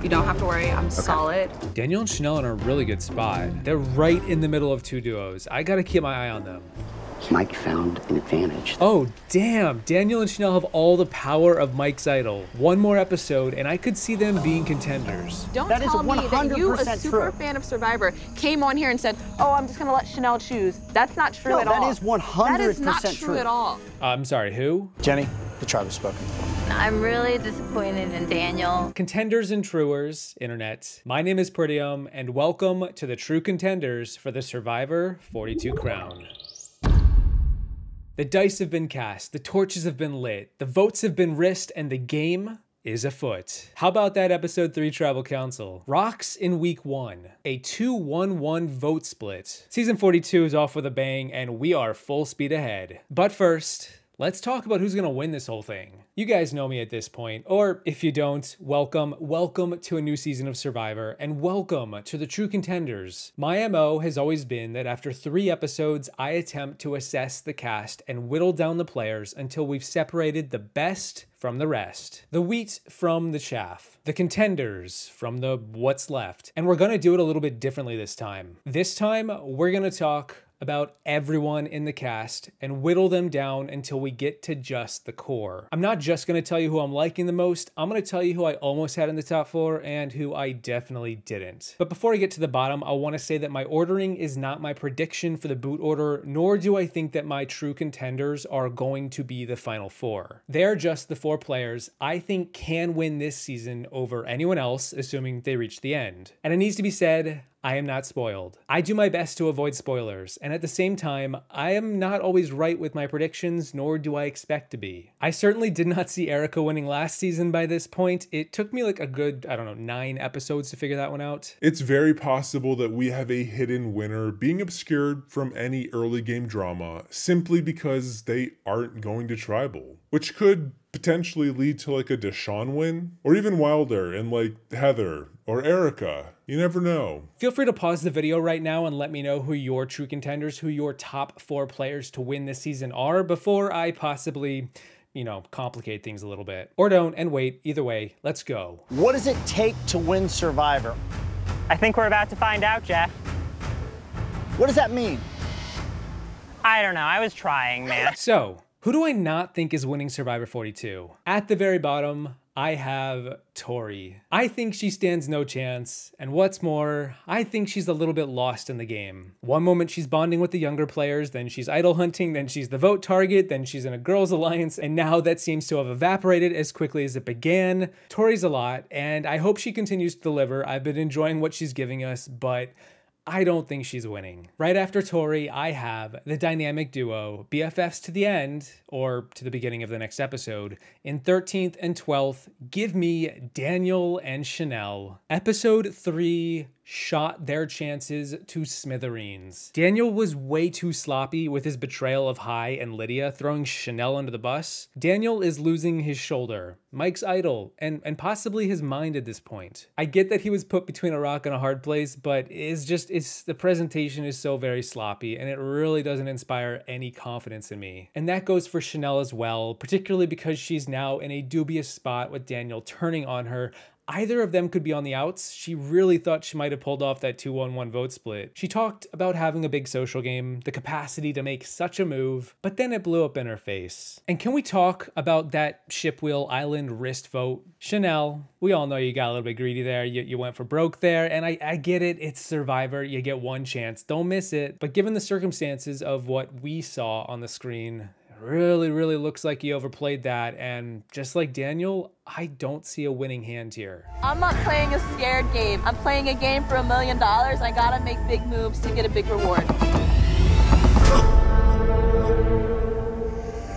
You don't have to worry, I'm solid. Daniel and Chanel are in a really good spot. They're right in the middle of two duos. I gotta keep my eye on them. Mike found an advantage. Oh, damn. Daniel and Chanel have all the power of Mike's idol. One more episode, and I could see them being contenders. Don't tell me that you, a super fan of Survivor, came on here and said, oh, I'm just going to let Chanel choose. That's not true at all. That is 100% true. That is not true at all. I'm sorry, who? Jenny, the tribe has spoken. I'm really disappointed in Daniel. Contenders and Truers, Internet. My name is Peridiam, and welcome to the True Contenders for the Survivor 42 crown. The dice have been cast, the torches have been lit, the votes have been risked, and the game is afoot. How about that episode 3 tribal council? Rox in week 1, a 2-1-1 vote split. Season 42 is off with a bang, and we are full speed ahead. But first, let's talk about who's gonna win this whole thing. You guys know me at this point, or if you don't, welcome to a new season of Survivor, and welcome to the True Contenders. My MO has always been that after 3 episodes, I attempt to assess the cast and whittle down the players until we've separated the best from the rest. The wheat from the chaff. The contenders from the what's left. And we're gonna do it a little bit differently this time. This time, we're gonna talk about everyone in the cast and whittle them down until we get to just the core. I'm not just gonna tell you who I'm liking the most, I'm gonna tell you who I almost had in the top 4 and who I definitely didn't. But before I get to the bottom, I wanna say that my ordering is not my prediction for the boot order, nor do I think that my true contenders are going to be the final 4. They're just the 4 players I think can win this season over anyone else, assuming they reach the end. And it needs to be said, I am not spoiled. I do my best to avoid spoilers, and at the same time, I am not always right with my predictions, nor do I expect to be. I certainly did not see Erica winning last season by this point. It took me like a good, 9 episodes to figure that one out. It's very possible that we have a hidden winner being obscured from any early game drama simply because they aren't going to tribal, which could potentially lead to like a Deshaun win, or even Wilder and like Heather or Erica. You never know. Feel free to pause the video right now and let me know who your true contenders, who your top 4 players to win this season are before I possibly, complicate things a little bit. Or don't, and wait. Either way, let's go. What does it take to win Survivor? I think we're about to find out, Jeff. What does that mean? I don't know. I was trying, man. So, who do I not think is winning Survivor 42? At the very bottom, I have Tori. I think she stands no chance, and what's more, I think she's a little bit lost in the game. One moment she's bonding with the younger players, then she's idol hunting, then she's the vote target, then she's in a girls' alliance, and now that seems to have evaporated as quickly as it began. Tori's a lot, and I hope she continues to deliver. I've been enjoying what she's giving us, but I don't think she's winning. Right after Tori, I have the dynamic duo, BFFs to the end, or to the beginning of the next episode. In 13th and 12th, give me Daniel and Chanel. Episode 3 shot their chances to smithereens. Daniel was way too sloppy with his betrayal of Hai and Lydia, throwing Chanel under the bus. Daniel is losing his shoulder, Mike's idol, and possibly his mind at this point. I get that he was put between a rock and a hard place, but the presentation is so very sloppy, and it really doesn't inspire any confidence in me. And that goes for Chanel as well, particularly because she's now in a dubious spot with Daniel turning on her. Either of them could be on the outs. She really thought she might have pulled off that 2-1-1 vote split. She talked about having a big social game, the capacity to make such a move, but then it blew up in her face. And can we talk about that Shipwheel Island wrist vote? Chanel, we all know you got a little bit greedy there. You went for broke there, and I get it. It's Survivor. You get one chance. Don't miss it. But given the circumstances of what we saw on the screen, really looks like he overplayed that, and just like Daniel, I don't see a winning hand here. I'm not playing a scared game. I'm playing a game for $1 million. I gotta make big moves to get a big reward.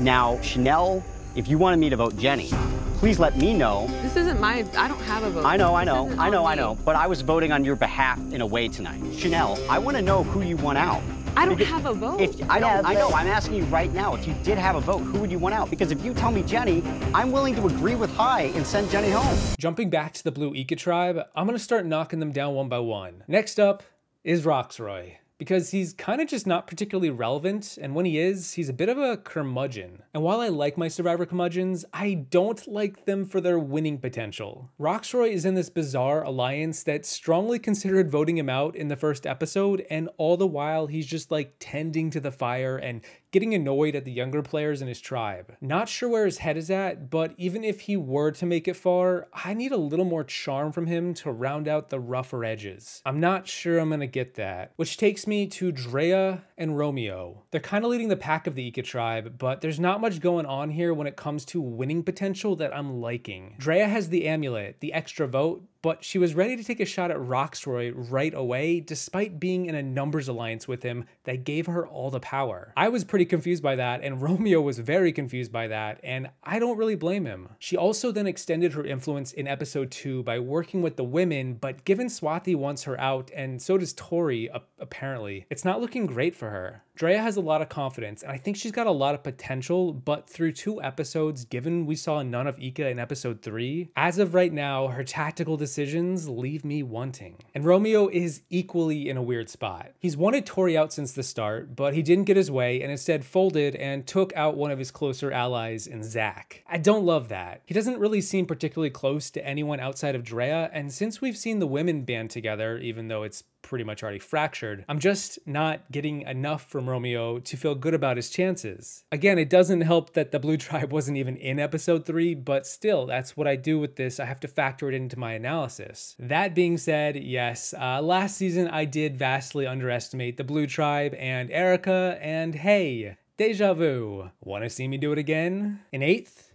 Now, Chanel, if you wanted me to vote Jenny, please let me know. This isn't I don't have a vote. I know, but I was voting on your behalf in a way tonight. Chanel, I want to know who you want out. I don't have a vote. I know, I'm asking you right now, if you did have a vote, who would you want out? Because if you tell me Jenny, I'm willing to agree with Hai and send Jenny home. Jumping back to the Blue Eka tribe, I'm gonna start knocking them down one by one. Next up is Roxroy. because he's kind of just not particularly relevant, and when he is, he's a bit of a curmudgeon. And while I like my Survivor curmudgeons, I don't like them for their winning potential. Roxroy is in this bizarre alliance that strongly considered voting him out in the first episode, and all the while he's just like tending to the fire and getting annoyed at the younger players in his tribe. Not sure where his head is at, but even if he were to make it far, I need a little more charm from him to round out the rougher edges. I'm not sure I'm gonna get that. Which takes me to Drea and Romeo. They're kind of leading the pack of the Eka tribe, but there's not much going on here when it comes to winning potential that I'm liking. Drea has the amulet, the extra vote, but she was ready to take a shot at Roxroy right away, despite being in a numbers alliance with him that gave her all the power. I was pretty confused by that, and Romeo was very confused by that, and I don't really blame him. She also then extended her influence in episode 2 by working with the women, but given Swathi wants her out, and so does Tori, apparently, it's not looking great for her. Drea has a lot of confidence, and I think she's got a lot of potential, but through 2 episodes, given we saw none of Eka in episode 3, as of right now, her tactical decisions leave me wanting. And Romeo is equally in a weird spot. He's wanted Tori out since the start, but he didn't get his way and instead folded and took out one of his closer allies in Zach. I don't love that. He doesn't really seem particularly close to anyone outside of Drea, and since we've seen the women band together, even though it's pretty much already fractured, I'm just not getting enough from Romeo to feel good about his chances. Again, it doesn't help that the Blue Tribe wasn't even in episode 3, but still, that's what I do with this. I have to factor it into my analysis. That being said, yes, last season I did vastly underestimate the Blue Tribe and Erica, and hey, deja vu. Want to see me do it again? In 8th,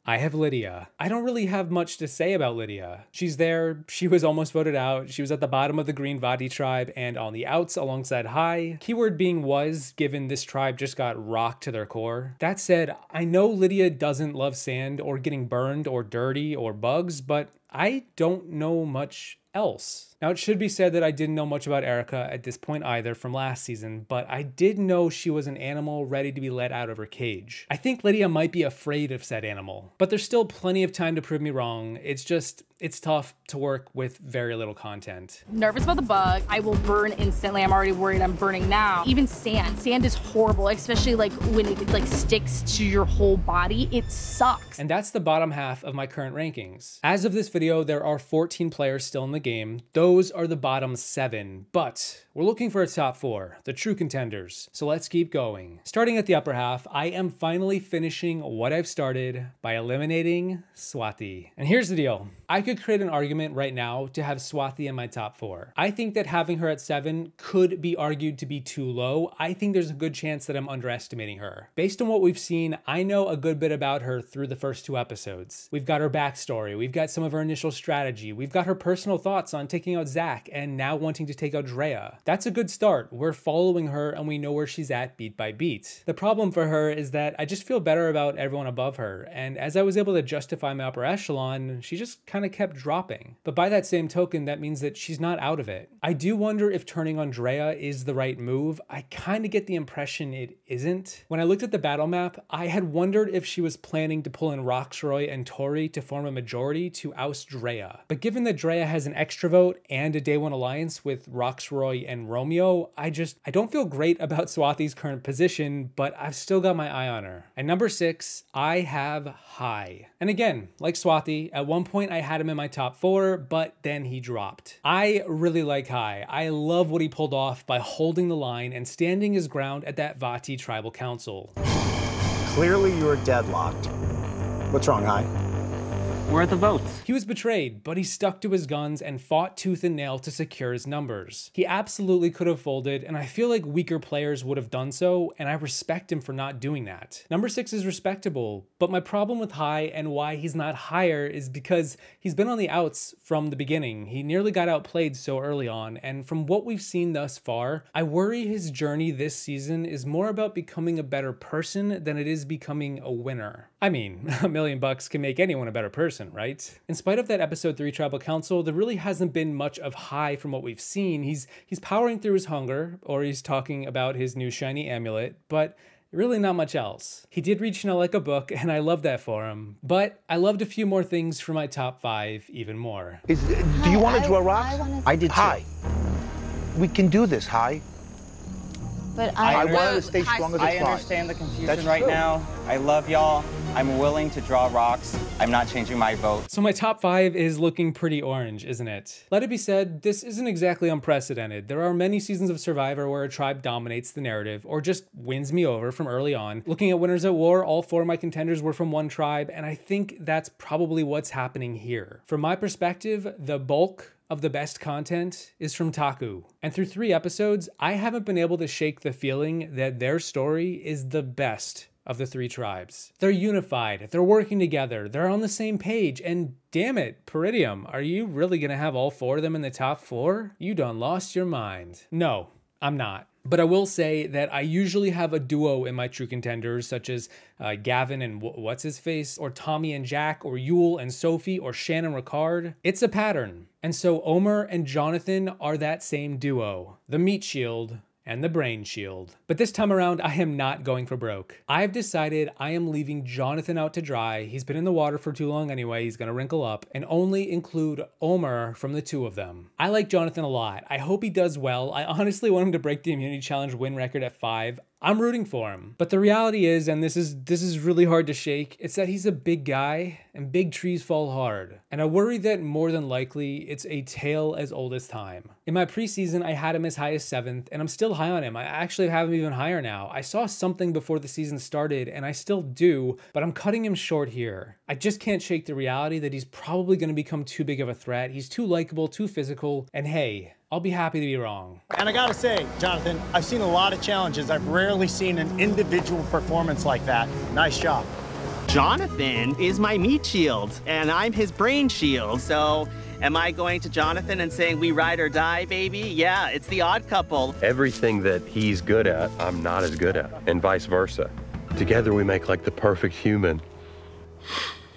I have Lydia. I don't really have much to say about Lydia. She's there, she was almost voted out, she was at the bottom of the Green Vati tribe and on the outs alongside Hai. Keyword being was, given this tribe just got rocked to their core. That said, I know Lydia doesn't love sand or getting burned or dirty or bugs, but I don't know much else. Now, it should be said that I didn't know much about Erica at this point either from last season, but I did know she was an animal ready to be let out of her cage. I think Lydia might be afraid of said animal, but there's still plenty of time to prove me wrong. It's tough to work with very little content. Nervous about the bug. I will burn instantly. I'm already worried I'm burning now. Even sand. Sand is horrible, especially like when it like sticks to your whole body. It sucks. And that's the bottom half of my current rankings. As of this video, there are 14 players still in the game. Those are the bottom 7, but we're looking for a top 4, the true contenders. So let's keep going. Starting at the upper half, I am finally finishing what I've started by eliminating Swathi. And here's the deal. I could create an argument right now to have Swathi in my top 4. I think that having her at 7 could be argued to be too low. I think there's a good chance that I'm underestimating her. Based on what we've seen, I know a good bit about her through the first 2 episodes. We've got her backstory, we've got some of her initial strategy, we've got her personal thoughts on taking out Zach and now wanting to take out Drea. That's a good start. We're following her and we know where she's at beat by beat. The problem for her is that I just feel better about everyone above her, and as I was able to justify my upper echelon, she just kind of kept dropping. But by that same token, that means that she's not out of it. I do wonder if turning on Drea is the right move. I kind of get the impression it isn't. When I looked at the battle map, I had wondered if she was planning to pull in Roxroy and Tori to form a majority to oust Drea. But given that Drea has an extra vote and a day 1 alliance with Roxroy and Romeo, I don't feel great about Swathi's current position, but I've still got my eye on her. At number 6, I have Hai. And again, like Swathi, at one point I had him in my top 4, but then he dropped. I really like Hai. I love what he pulled off by holding the line and standing his ground at that Vati tribal council. Clearly you're deadlocked. What's wrong, Hai? Where are the votes? He was betrayed, but he stuck to his guns and fought tooth and nail to secure his numbers. He absolutely could have folded, and I feel like weaker players would have done so, and I respect him for not doing that. Number 6 is respectable, but my problem with Hai and why he's not higher is because he's been on the outs from the beginning. He nearly got outplayed so early on, and from what we've seen thus far, I worry his journey this season is more about becoming a better person than it is becoming a winner. I mean, $1 million can make anyone a better person, right? In spite of that episode 3 tribal council, there really hasn't been much of Hai from what we've seen. He's powering through his hunger, or he's talking about his new shiny amulet, but really not much else. He did read Chanel like a book, and I love that for him, but I loved a few more things for my top 5 even more. Do you want to draw rocks? I did too. Hai. We can do this, Hai. But I wanted to stay strong as a I tribe. understand the confusion That's right true. now. I love y'all. I'm willing to draw rocks. I'm not changing my vote. So my top 5 is looking pretty orange, isn't it? Let it be said, this isn't exactly unprecedented. There are many seasons of Survivor where a tribe dominates the narrative or just wins me over from early on. Looking at Winners at War, all 4 of my contenders were from one tribe, and I think that's probably what's happening here. From my perspective, the bulk of the best content is from Taku. And through 3 episodes, I haven't been able to shake the feeling that their story is the best of the 3 tribes. They're unified, they're working together, they're on the same page, and damn it, Peridiam, are you really gonna have all 4 of them in the top 4? You done lost your mind. No, I'm not. But I will say that I usually have a duo in my true contenders, such as Gavin and what's his face, or Tommy and Jack, or Yule and Sophie, or Shannon Ricard. It's a pattern. And so Omer and Jonathan are that same duo, the meat shield and the brain shield. But this time around, I am not going for broke. I've decided I am leaving Jonathan out to dry. He's been in the water for too long anyway, he's gonna wrinkle up, and only include Omer from the 2 of them. I like Jonathan a lot. I hope he does well. I honestly want him to break the immunity challenge win record at 5. I'm rooting for him. But the reality is, and this is really hard to shake, it's that he's a big guy and big trees fall hard. And I worry that more than likely it's a tale as old as time. In my preseason, I had him as high as 7th, and I'm still high on him. I actually have him even higher now. I saw something before the season started, and I still do, but I'm cutting him short here. I just can't shake the reality that he's probably gonna become too big of a threat. He's too likable, too physical, and hey, I'll be happy to be wrong. And I gotta say, Jonathan, I've seen a lot of challenges. I've rarely seen an individual performance like that. Nice job. Jonathan is my meat shield, and I'm his brain shield. So am I going to Jonathan and saying, we ride or die, baby? Yeah, it's the odd couple. Everything that he's good at, I'm not as good at, and vice versa. Together we make like the perfect human.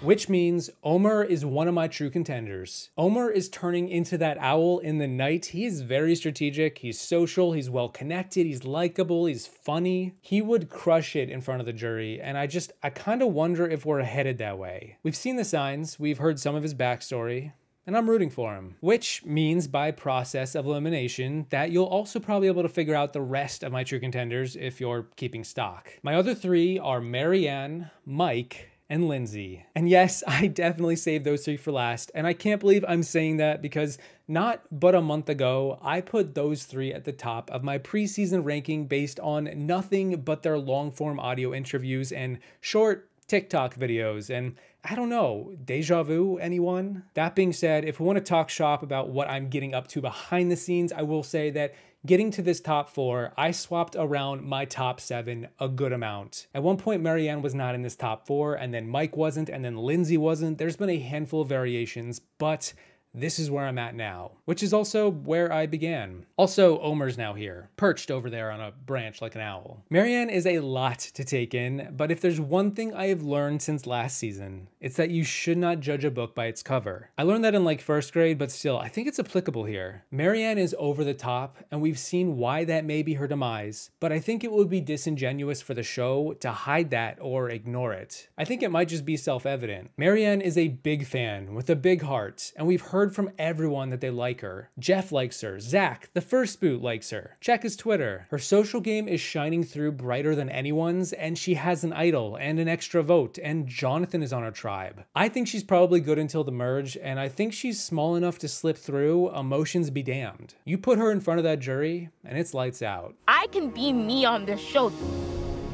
Which means Omer is one of my true contenders. Omer is turning into that owl in the night. He is very strategic, he's social, he's well connected, he's likable, he's funny. He would crush it in front of the jury, and I kind of wonder if we're headed that way. We've seen the signs, we've heard some of his backstory, and I'm rooting for him. Which means by process of elimination that you'll also probably be able to figure out the rest of my true contenders if you're keeping stock. My other 3 are Marianne, Mike, and Lindsay. And yes, I definitely saved those 3 for last, and I can't believe I'm saying that because not but a month ago, I put those 3 at the top of my preseason ranking based on nothing but their long-form audio interviews and short TikTok videos, and I don't know, deja vu, anyone? That being said, if we want to talk shop about what I'm getting up to behind the scenes, I will say that getting to this top 4, I swapped around my top 7 a good amount. At one point, Marianne was not in this top 4, and then Mike wasn't, and then Lindsay wasn't. There's been a handful of variations, but this is where I'm at now, which is also where I began. Also, Omer's now here, perched over there on a branch like an owl. Marianne is a lot to take in, but if there's one thing I have learned since last season, it's that you should not judge a book by its cover. I learned that in like 1st grade, but still, I think it's applicable here. Marianne is over the top, and we've seen why that may be her demise, but I think it would be disingenuous for the show to hide that or ignore it. I think it might just be self-evident. Marianne is a big fan with a big heart, and we've heard from everyone that they like her. Jeff likes her, Zach, the first boot, likes her. Check his Twitter. Her social game is shining through brighter than anyone's, and she has an idol and an extra vote, and Jonathan is on her tribe. I think she's probably good until the merge, and I think she's small enough to slip through, emotions be damned. You put her in front of that jury, and it's lights out. I can be me on this show.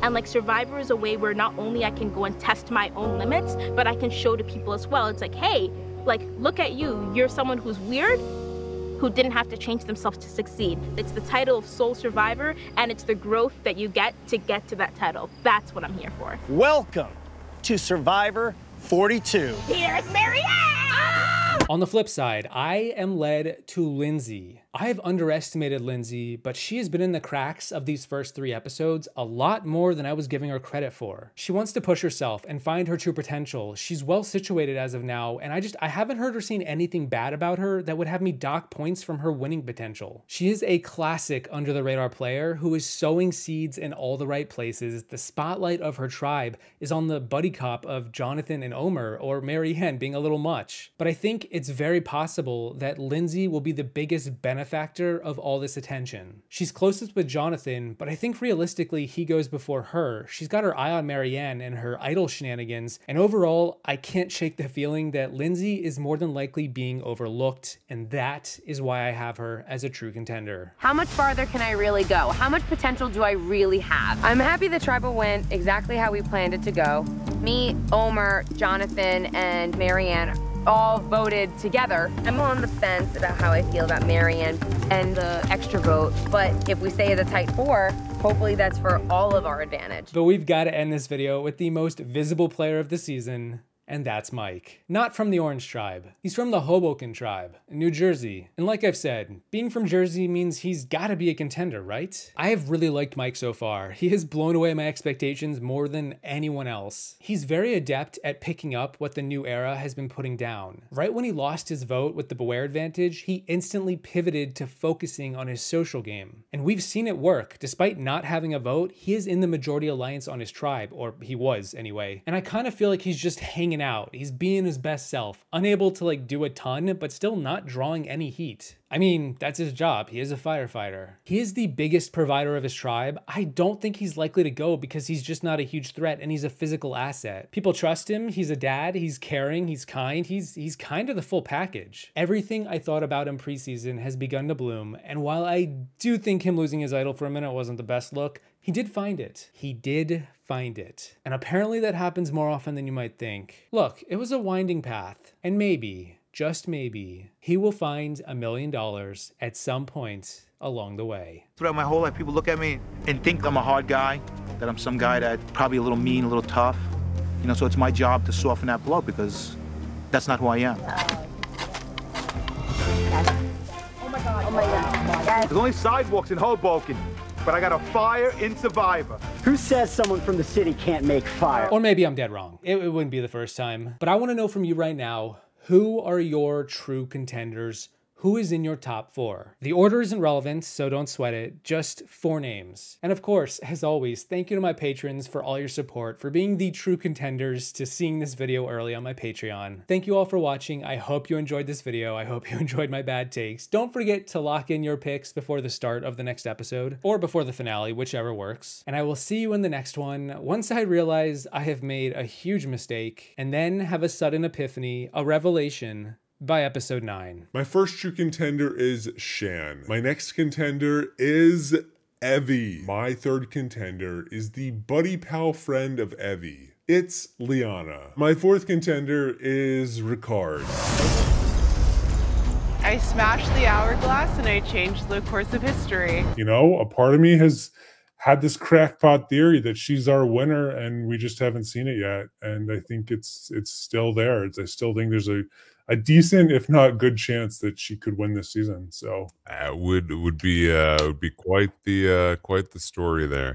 And like Survivor is a way where not only I can go and test my own limits, but I can show to people as well. It's like, hey, like, look at you. You're someone who's weird, who didn't have to change themselves to succeed. It's the title of Sole Survivor, and it's the growth that you get to that title. That's what I'm here for. Welcome to Survivor 42. Here's Marianne! On the flip side, I am led to Lindsay. I have underestimated Lindsay, but she has been in the cracks of these first 3 episodes a lot more than I was giving her credit for. She wants to push herself and find her true potential. She's well situated as of now, and I haven't heard or seen anything bad about her that would have me dock points from her winning potential. She is a classic under the radar player who is sowing seeds in all the right places. The spotlight of her tribe is on the buddy cop of Jonathan and Omer, or Marianne being a little much. But I think it's very possible that Lindsay will be the biggest benefit benefactor of all this attention. She's closest with Jonathan, but I think realistically he goes before her. She's got her eye on Marianne and her idol shenanigans, and overall, I can't shake the feeling that Lindsay is more than likely being overlooked, and that is why I have her as a true contender. How much farther can I really go? How much potential do I really have? I'm happy the tribal went exactly how we planned it to go. Me, Omer, Jonathan, and Marianne all voted together. I'm on the fence about how I feel about Marianne and the extra vote, but if we say the tight 4, hopefully that's for all of our advantage. But we've got to end this video with the most visible player of the season, and that's Mike. Not from the Orange Tribe. He's from the Hoboken Tribe in New Jersey. And like I've said, being from Jersey means he's gotta be a contender, right? I have really liked Mike so far. He has blown away my expectations more than anyone else. He's very adept at picking up what the new era has been putting down. Right when he lost his vote with the Beware advantage, he instantly pivoted to focusing on his social game. And we've seen it work. Despite not having a vote, he is in the majority alliance on his tribe, or he was anyway. And I kind of feel like he's just hanging out. He's being his best self, unable to like do a ton, but still not drawing any heat. I mean, that's his job. He is a firefighter. He is the biggest provider of his tribe. I don't think he's likely to go because he's just not a huge threat and he's a physical asset. People trust him. He's a dad. He's caring. He's kind. He's kind of the full package. Everything I thought about him preseason has begun to bloom. And while I do think him losing his idol for a minute wasn't the best look, he did find it. He did find it. And apparently that happens more often than you might think. Look, it was a winding path, and maybe, just maybe, he will find $1 million at some point along the way. Throughout my whole life, people look at me and think I'm a hard guy, that I'm some guy that probably a little mean, a little tough. You know, so it's my job to soften that blow because that's not who I am. Oh my God. Oh my God. There's only sidewalks in Hoboken, but I got a fire in Survivor. Who says someone from the city can't make fire? Or maybe I'm dead wrong. It wouldn't be the first time. But I want to know from you right now, who are your true contenders? Who is in your top 4? The order isn't relevant, so don't sweat it. Just 4 names. And of course, as always, thank you to my patrons for all your support, for being the true contenders to seeing this video early on my Patreon. Thank you all for watching. I hope you enjoyed this video. I hope you enjoyed my bad takes. Don't forget to lock in your picks before the start of the next episode, or before the finale, whichever works. And I will see you in the next one, once I realize I have made a huge mistake, and then have a sudden epiphany, a revelation, by episode 9. My first true contender is Shan. My next contender is Evie. My third contender is the buddy pal friend of Evie. It's Liana. My fourth contender is Ricard. I smashed the hourglass and I changed the course of history. You know, a part of me has had this crackpot theory that she's our winner and we just haven't seen it yet. And I think it's still there. I still think there's a decent, if not good, chance that she could win this season. So would be quite the story there.